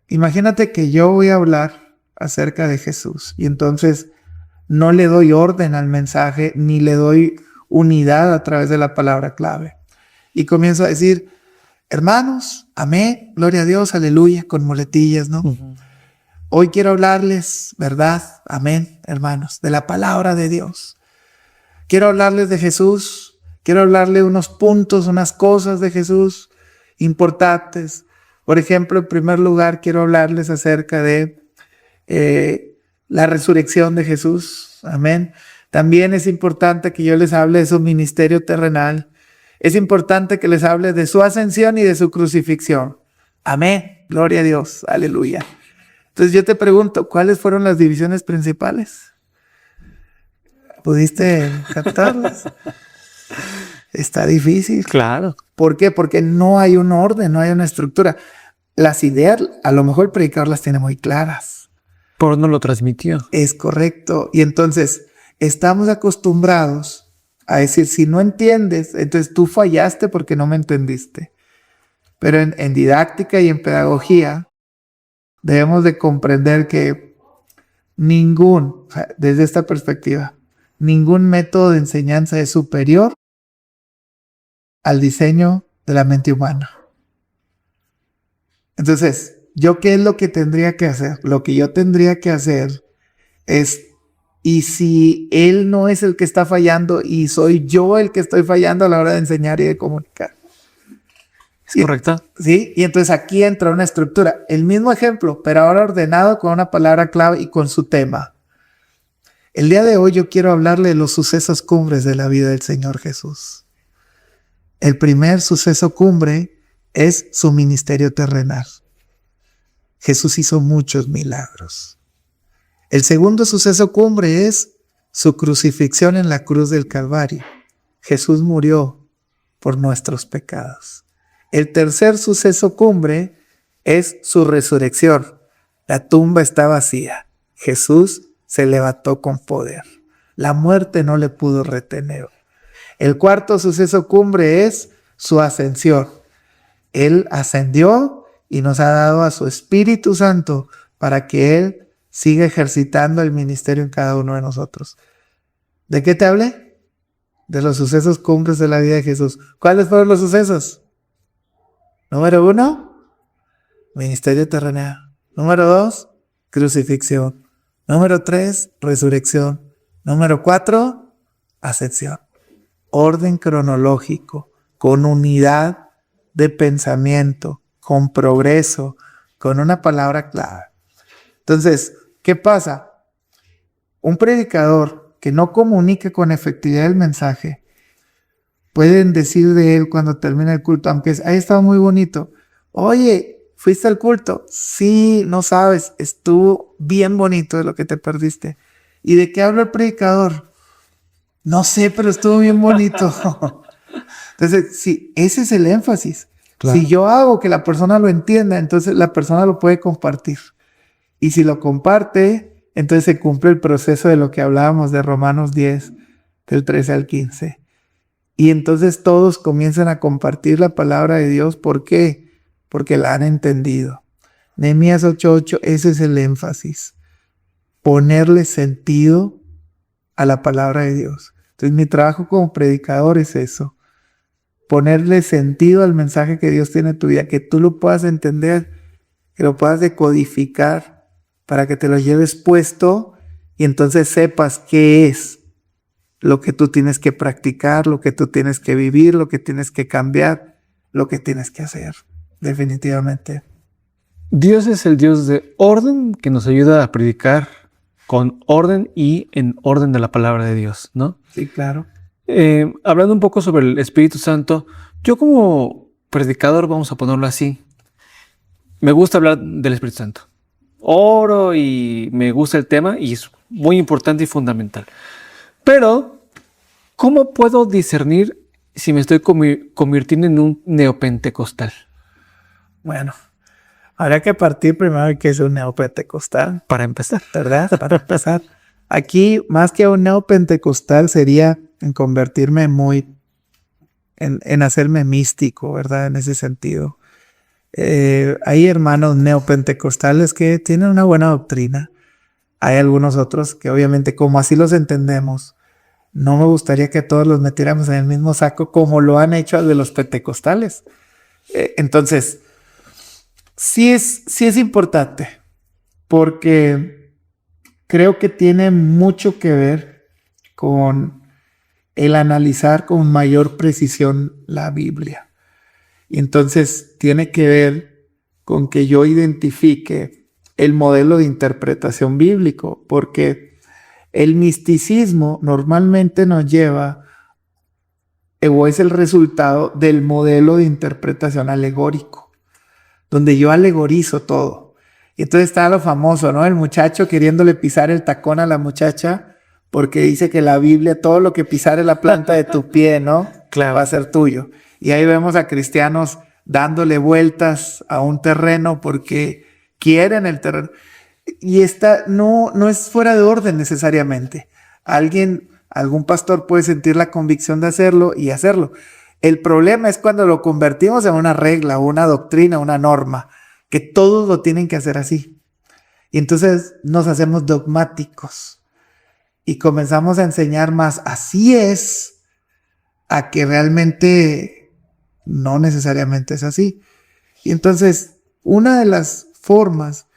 Imagínate que yo voy a hablar acerca de Jesús y entonces no le doy orden al mensaje ni le doy unidad a través de la palabra clave. Y comienzo a decir, hermanos, amén, gloria a Dios, aleluya, con muletillas, ¿no? Uh-huh. Hoy quiero hablarles, ¿verdad? Amén, hermanos, de la palabra de Dios. Quiero hablarles de Jesús, quiero hablarles unos puntos, unas cosas de Jesús importantes. Por ejemplo, en primer lugar, quiero hablarles acerca de la resurrección de Jesús. Amén. También es importante que yo les hable de su ministerio terrenal. Es importante que les hable de su ascensión y de su crucifixión. Amén. Gloria a Dios. Aleluya. Entonces yo te pregunto, ¿cuáles fueron las divisiones principales? ¿Pudiste captarlas? Está difícil. Claro. ¿Por qué? Porque no hay un orden, no hay una estructura. Las ideas, a lo mejor el predicador las tiene muy claras. Pero no lo transmitió. Es correcto. Y entonces estamos acostumbrados a decir, si no entiendes, entonces tú fallaste porque no me entendiste. Pero en didáctica y en pedagogía debemos de comprender que desde esta perspectiva, ningún método de enseñanza es superior al diseño de la mente humana. Entonces, ¿yo qué es lo que tendría que hacer? Lo que yo tendría que hacer es, y si él no es el que está fallando y soy yo el que estoy fallando a la hora de enseñar y de comunicar. ¿Es correcto? Sí, y entonces aquí entra una estructura. El mismo ejemplo, pero ahora ordenado con una palabra clave y con su tema. El día de hoy yo quiero hablarle de los sucesos cumbres de la vida del Señor Jesús. El primer suceso cumbre es su ministerio terrenal. Jesús hizo muchos milagros. El segundo suceso cumbre es su crucifixión en la cruz del Calvario. Jesús murió por nuestros pecados. El tercer suceso cumbre es su resurrección. La tumba está vacía. Jesús se levantó con poder. La muerte no le pudo retener. El cuarto suceso cumbre es su ascensión. Él ascendió y nos ha dado a su Espíritu Santo para que Él siga ejercitando el ministerio en cada uno de nosotros. ¿De qué te hablé? De los sucesos cumbres de la vida de Jesús. ¿Cuáles fueron los sucesos? Número 1, ministerio terrenal. Número 2, crucifixión. Número 3, resurrección. Número 4, ascensión. Orden cronológico, con unidad de pensamiento, con progreso, con una palabra clave. Entonces, ¿qué pasa? Un predicador que no comunique con efectividad el mensaje, pueden decir de él cuando termina el culto, aunque haya estado muy bonito, oye, ¿fuiste al culto? Sí, no sabes, estuvo bien bonito de lo que te perdiste. ¿Y de qué habla el predicador? No sé, pero estuvo bien bonito. Entonces, sí, ese es el énfasis. Claro. Si yo hago que la persona lo entienda, entonces la persona lo puede compartir. Y si lo comparte, entonces se cumple el proceso de lo que hablábamos de Romanos 10, del 13 al 15. Y entonces todos comienzan a compartir la palabra de Dios. ¿Por qué? Porque la han entendido. Nehemías 8:8, ese es el énfasis. Ponerle sentido a la palabra de Dios. Entonces mi trabajo como predicador es eso. Ponerle sentido al mensaje que Dios tiene en tu vida, que tú lo puedas entender, que lo puedas decodificar para que te lo lleves puesto y entonces sepas qué es lo que tú tienes que practicar, lo que tú tienes que vivir, lo que tienes que cambiar, lo que tienes que hacer, definitivamente. Dios es el Dios de orden que nos ayuda a predicar con orden y en orden de la palabra de Dios, ¿no? Sí, claro. Hablando un poco sobre el Espíritu Santo, yo como predicador, vamos a ponerlo así, me gusta hablar del Espíritu Santo. Oro y me gusta el tema y es muy importante y fundamental. Pero, ¿cómo puedo discernir si me estoy convirtiendo en un neopentecostal? Bueno, habrá que partir primero de que es un neopentecostal. Para empezar. ¿Verdad? Para empezar. Aquí, más que un neopentecostal, sería en convertirme en hacerme místico, ¿verdad? En ese sentido. Hay hermanos neopentecostales que tienen una buena doctrina. Hay algunos otros que obviamente, como así los entendemos, no me gustaría que todos los metiéramos en el mismo saco como lo han hecho al de los pentecostales. Entonces, sí es importante porque creo que tiene mucho que ver con el analizar con mayor precisión la Biblia. Y entonces tiene que ver con que yo identifique el modelo de interpretación bíblico, porque el misticismo normalmente nos lleva, o es el resultado del modelo de interpretación alegórico, donde yo alegorizo todo. Y entonces está lo famoso, ¿no? El muchacho queriéndole pisar el tacón a la muchacha, porque dice que la Biblia, todo lo que pisare la planta de tu pie, ¿no? Claro. Va a ser tuyo. Y ahí vemos a cristianos dándole vueltas a un terreno porque quieren el terreno. Y esta no es fuera de orden necesariamente. Algún pastor puede sentir la convicción de hacerlo y hacerlo. El problema es cuando lo convertimos en una regla, una doctrina, una norma, que todos lo tienen que hacer así. Y entonces nos hacemos dogmáticos y comenzamos a enseñar más así es, a que realmente no necesariamente es así. Y entonces, una de las formas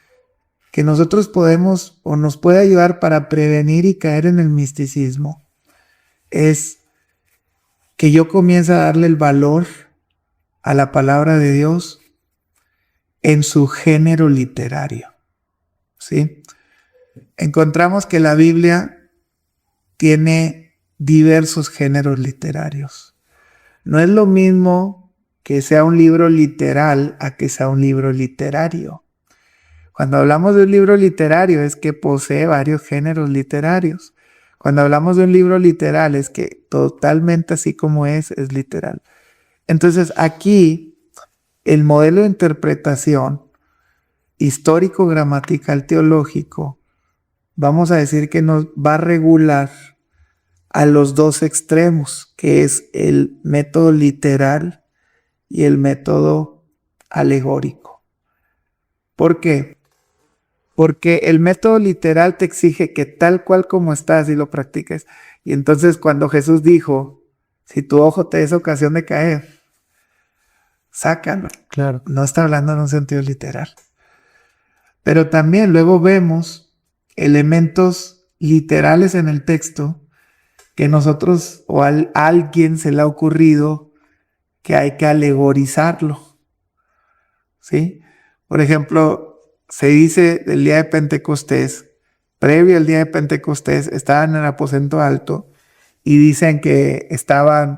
que nosotros podemos o nos puede ayudar para prevenir y caer en el misticismo es que yo comience a darle el valor a la palabra de Dios en su género literario. ¿Sí? Encontramos que la Biblia tiene diversos géneros literarios. No es lo mismo que sea un libro literal a que sea un libro literario. Cuando hablamos de un libro literario es que posee varios géneros literarios. Cuando hablamos de un libro literal es que totalmente así como es literal. Entonces aquí el modelo de interpretación histórico, gramatical, teológico, vamos a decir que nos va a regular a los dos extremos, que es el método literal y el método alegórico. ¿Por qué? Porque el método literal te exige que tal cual como estás y lo practiques. Y entonces cuando Jesús dijo, si tu ojo te es ocasión de caer, sácalo. Claro. No está hablando en un sentido literal. Pero también luego vemos elementos literales en el texto que nosotros o a alguien se le ha ocurrido que hay que alegorizarlo. ¿Sí? Por ejemplo, se dice del día de Pentecostés, previo al día de Pentecostés, estaban en el aposento alto y dicen que estaban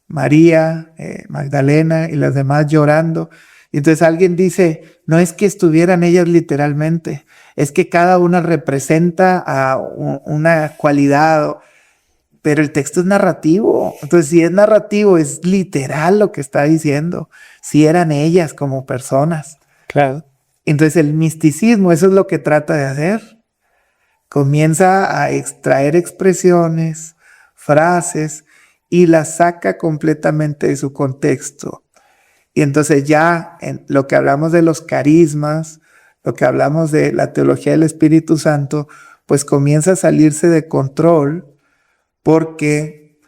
María, Magdalena y las demás llorando. Y entonces alguien dice, no es que estuvieran ellas literalmente, es que cada una representa a una cualidad, pero el texto es narrativo. Entonces, si es narrativo, es literal lo que está diciendo. Si eran ellas como personas. Claro. Entonces, el misticismo, eso es lo que trata de hacer. Comienza a extraer expresiones, frases, y las saca completamente de su contexto. Y entonces ya en lo que hablamos de los carismas, lo que hablamos de la teología del Espíritu Santo, pues comienza a salirse de control. Porque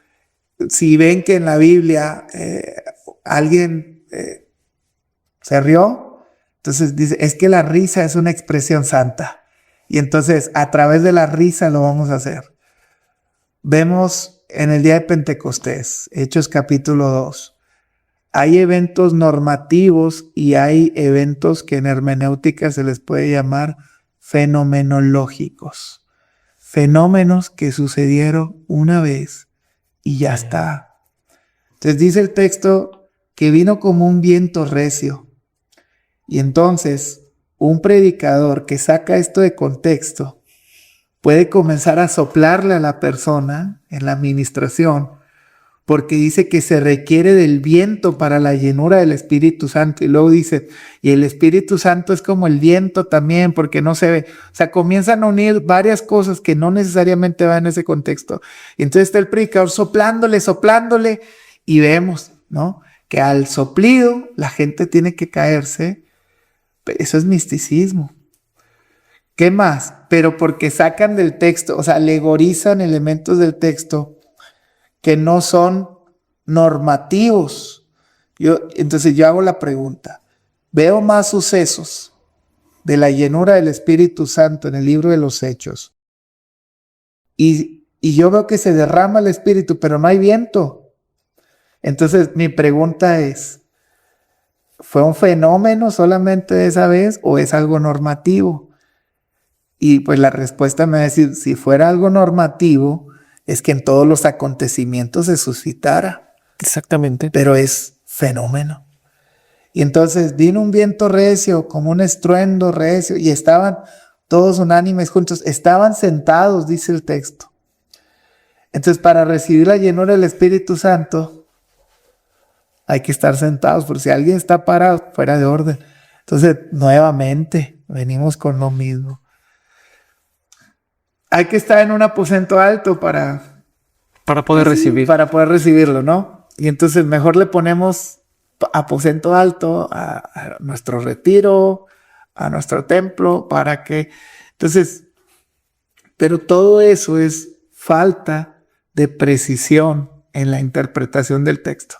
si ven que en la Biblia alguien se rió, entonces dice, es que la risa es una expresión santa. Y entonces a través de la risa lo vamos a hacer. Vemos en el día de Pentecostés, Hechos capítulo 2, hay eventos normativos y hay eventos que en hermenéutica se les puede llamar fenomenológicos. Fenómenos que sucedieron una vez y ya está. Entonces dice el texto que vino como un viento recio. Y entonces un predicador que saca esto de contexto puede comenzar a soplarle a la persona en la administración, porque dice que se requiere del viento para la llenura del Espíritu Santo. Y luego dice, y el Espíritu Santo es como el viento también, porque no se ve. O sea, comienzan a unir varias cosas que no necesariamente van en ese contexto. Y entonces está el predicador soplándole, y vemos, ¿no? Que al soplido la gente tiene que caerse. Eso es misticismo. ¿Qué más? Pero porque sacan del texto, o sea, alegorizan elementos del texto que no son normativos. Entonces yo hago la pregunta, veo más sucesos de la llenura del Espíritu Santo en el libro de los Hechos y yo veo que se derrama el Espíritu, pero no hay viento. Entonces mi pregunta es, ¿fue un fenómeno solamente de esa vez o es algo normativo? Y pues la respuesta me va a decir, si fuera algo normativo, es que en todos los acontecimientos se suscitara. Exactamente. Pero es fenómeno. Y entonces vino un viento recio, como un estruendo recio, y estaban todos unánimes juntos. Estaban sentados, dice el texto. Entonces, para recibir la llenura del Espíritu Santo, hay que estar sentados, porque si alguien está parado, fuera de orden. Entonces, nuevamente, venimos con lo mismo. Hay que estar en un aposento alto para poder recibir. Para poder recibirlo, ¿no? Y entonces mejor le ponemos aposento alto a nuestro retiro, a nuestro templo, para que... Entonces, pero todo eso es falta de precisión en la interpretación del texto.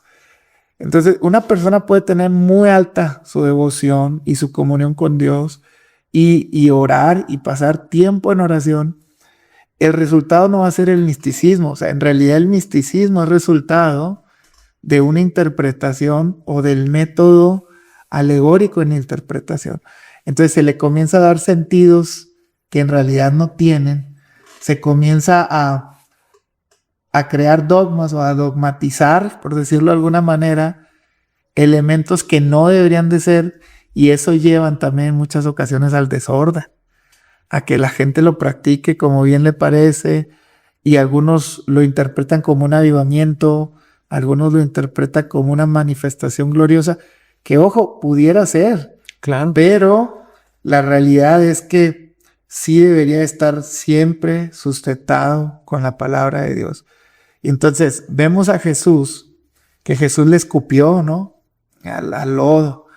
Entonces, una persona puede tener muy alta su devoción y su comunión con Dios y orar y pasar tiempo en oración. El resultado no va a ser el misticismo. O sea, en realidad el misticismo es resultado de una interpretación o del método alegórico en interpretación. Entonces se le comienza a dar sentidos que en realidad no tienen. Se comienza a crear dogmas o a dogmatizar, por decirlo de alguna manera, elementos que no deberían de ser, y eso llevan también en muchas ocasiones al desorden, a que la gente lo practique como bien le parece, y algunos lo interpretan como un avivamiento, algunos lo interpretan como una manifestación gloriosa, que ojo, pudiera ser, Claro. pero la realidad es que sí debería estar siempre sustentado con la palabra de Dios. Y entonces vemos a Jesús, que Jesús le escupió, ¿no? Al lodo.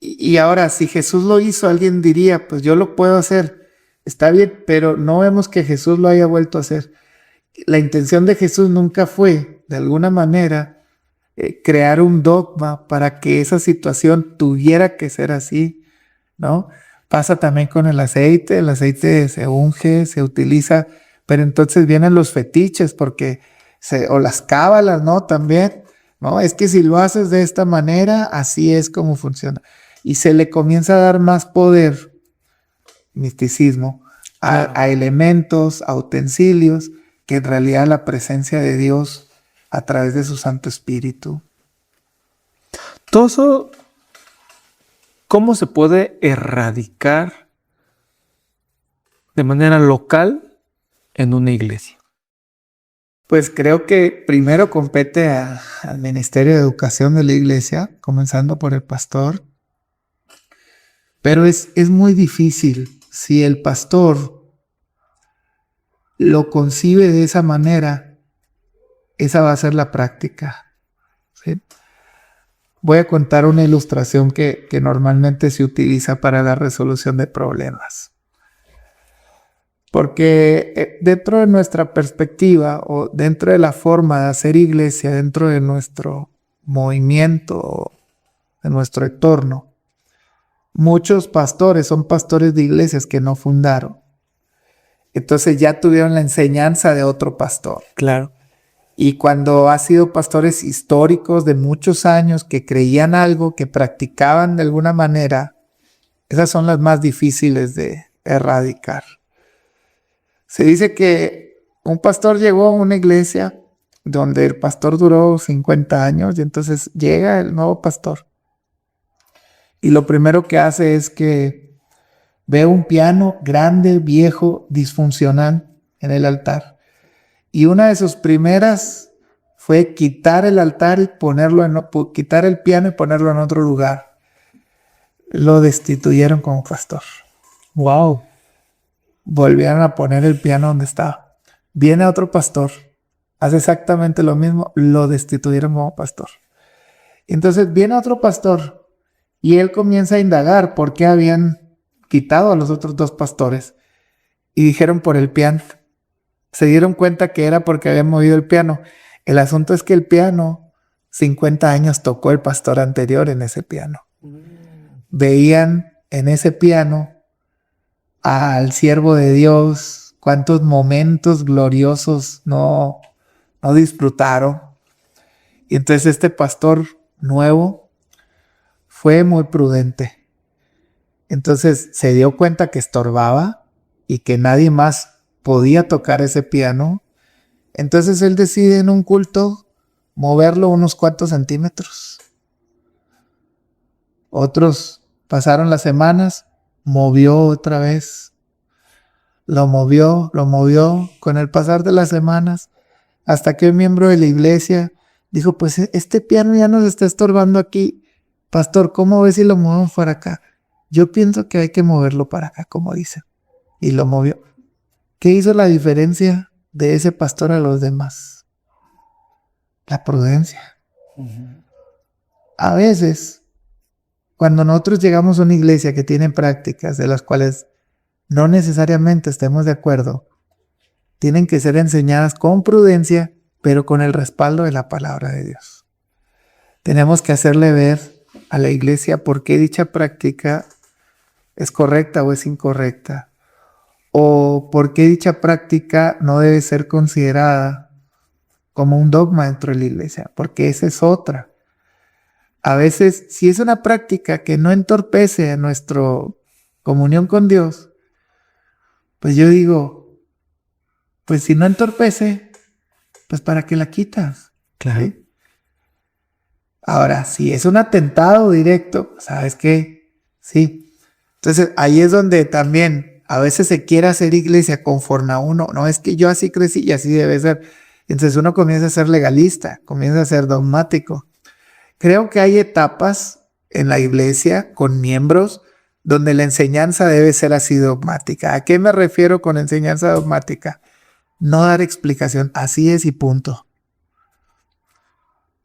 Y ahora, si Jesús lo hizo, alguien diría, pues yo lo puedo hacer. Está bien, pero no vemos que Jesús lo haya vuelto a hacer. La intención de Jesús nunca fue, de alguna manera, crear un dogma para que esa situación tuviera que ser así, ¿no? Pasa también con el aceite se unge, se utiliza, pero entonces vienen los fetiches o las cábalas, ¿no? También, ¿no? Es que si lo haces de esta manera, así es como funciona. Y se le comienza a dar más poder, misticismo, a elementos, a utensilios, que en realidad la presencia de Dios a través de su Santo Espíritu. Todo eso, ¿cómo se puede erradicar de manera local en una iglesia? Pues creo que primero compete al Ministerio de Educación de la iglesia, comenzando por el pastor. Pero es muy difícil si el pastor lo concibe de esa manera, esa va a ser la práctica, ¿sí? Voy a contar una ilustración que normalmente se utiliza para la resolución de problemas. Porque dentro de nuestra perspectiva o dentro de la forma de hacer iglesia, dentro de nuestro movimiento, de nuestro entorno, muchos pastores son pastores de iglesias que no fundaron. Entonces ya tuvieron la enseñanza de otro pastor. Claro. Y cuando ha sido pastores históricos de muchos años que creían algo, que practicaban de alguna manera, esas son las más difíciles de erradicar. Se dice que un pastor llegó a una iglesia donde el pastor duró 50 años y entonces llega el nuevo pastor. Y lo primero que hace es que ve un piano grande, viejo, disfuncional en el altar. Y una de sus primeras fue quitar el altar y quitar el piano y ponerlo en otro lugar. Lo destituyeron como pastor. Wow. Volvieron a poner el piano donde estaba. Viene otro pastor, hace exactamente lo mismo, lo destituyeron como pastor. Entonces viene otro pastor y él comienza a indagar por qué habían quitado a los otros dos pastores y dijeron por el piano. Se dieron cuenta que era porque habían movido el piano. El asunto es que el piano, 50 años tocó el pastor anterior en ese piano. Veían en ese piano al siervo de Dios, cuántos momentos gloriosos no disfrutaron. Y entonces este pastor nuevo fue muy prudente. Entonces se dio cuenta que estorbaba y que nadie más podía tocar ese piano. Entonces él decide en un culto moverlo unos cuantos centímetros. Otros pasaron las semanas, movió otra vez. Lo movió con el pasar de las semanas, hasta que un miembro de la iglesia dijo, pues este piano ya nos está estorbando aquí. Pastor, ¿cómo ves si lo movemos para acá? Yo pienso que hay que moverlo para acá, como dice. Y lo movió. ¿Qué hizo la diferencia de ese pastor a los demás? La prudencia. A veces, cuando nosotros llegamos a una iglesia que tiene prácticas de las cuales no necesariamente estemos de acuerdo, tienen que ser enseñadas con prudencia, pero con el respaldo de la palabra de Dios. Tenemos que hacerle ver a la iglesia por qué dicha práctica es correcta o es incorrecta, o por qué dicha práctica no debe ser considerada como un dogma dentro de la iglesia, porque esa es otra. A veces, si es una práctica que no entorpece a nuestra comunión con Dios, pues yo digo, pues si no entorpece, pues ¿para qué la quitas? Claro. ¿Sí? Ahora, si es un atentado directo, ¿sabes qué? Sí. Entonces, ahí es donde también a veces se quiere hacer iglesia conforme a uno. No, es que yo así crecí y así debe ser. Entonces uno comienza a ser legalista, comienza a ser dogmático. Creo que hay etapas en la iglesia con miembros donde la enseñanza debe ser así dogmática. ¿A qué me refiero con enseñanza dogmática? No dar explicación, así es y punto.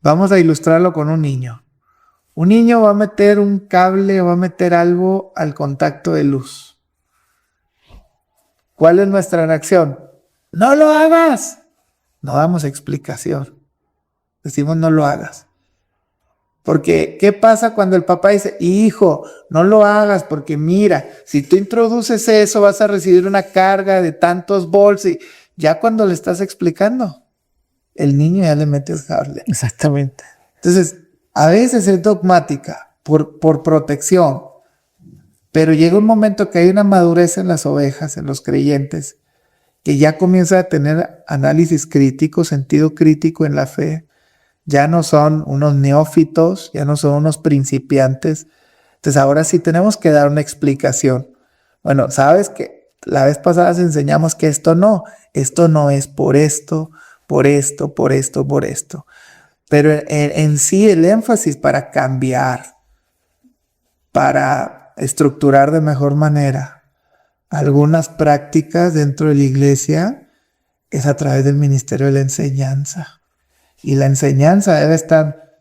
Vamos a ilustrarlo con un niño. Un niño va a meter un cable o va a meter algo al contacto de luz. ¿Cuál es nuestra reacción? ¡No lo hagas! No damos explicación. Decimos no lo hagas. Porque, ¿qué pasa cuando el papá dice, hijo, no lo hagas porque mira, si tú introduces eso vas a recibir una carga de tantos volts y ya cuando le estás explicando, el niño ya le mete el cable. Exactamente. Entonces, a veces es dogmática por protección, pero llega un momento que hay una madurez en las ovejas, en los creyentes, que ya comienza a tener análisis crítico, sentido crítico en la fe. Ya no son unos neófitos, ya no son unos principiantes. Entonces ahora sí tenemos que dar una explicación. Bueno, sabes que la vez pasada enseñamos que esto no es por esto, por esto, por esto, por esto. Pero en sí el énfasis para cambiar, para estructurar de mejor manera algunas prácticas dentro de la iglesia es a través del ministerio de la enseñanza. Y la enseñanza debe estar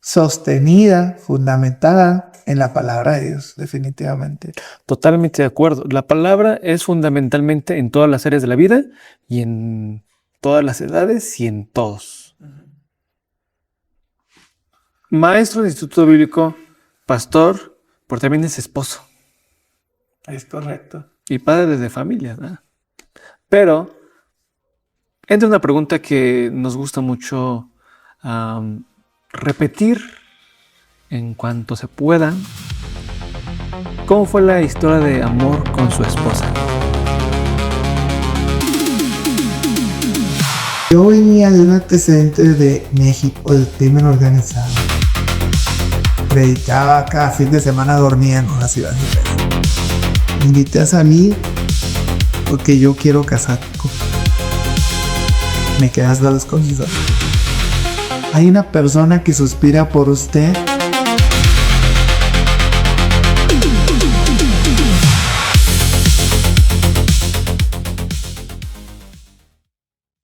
sostenida, fundamentada en la palabra de Dios, definitivamente. Totalmente de acuerdo. La palabra es fundamentalmente en todas las áreas de la vida y en todas las edades y en todos. Maestro de Instituto Bíblico, pastor, pero también es esposo. Es correcto. Y padre de familia, ¿verdad? Pero entra una pregunta que nos gusta mucho repetir en cuanto se pueda. ¿Cómo fue la historia de amor con su esposa? Yo venía de un antecedente de México, del crimen organizado. Predicaba cada fin de semana, dormía en una ciudad diferente. Me invité a salir porque yo quiero casar conmigo. Me quedas las cosas. Hay una persona que suspira por usted